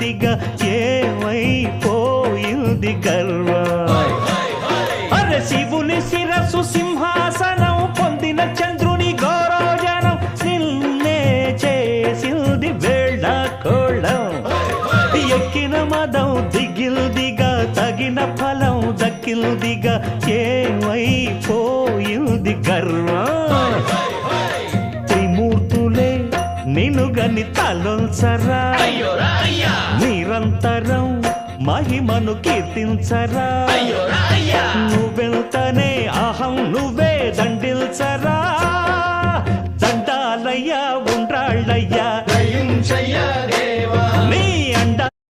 దిగ ఏమైపోయింది గర్వం. అరే శివుని శిరస్సు సింహాసనం పొందిన చంద్రుని గౌరవజనం నిన్నే చేసింది వేళ కోళం. ఎక్కిన మదం దిగిల్దిగా తగిన ఫలం దక్కిల్దిగా ఏమైపోయింది గర్వం. త్రిమూర్తులే నినుగని తలొంచరా నిరంతరం మహిమను కీర్తించరా. నువ్వెంతనే అహం నువ్వే దండిల్చరా. దండాలయ్యా ఉండ్రాళ్ళయ్యా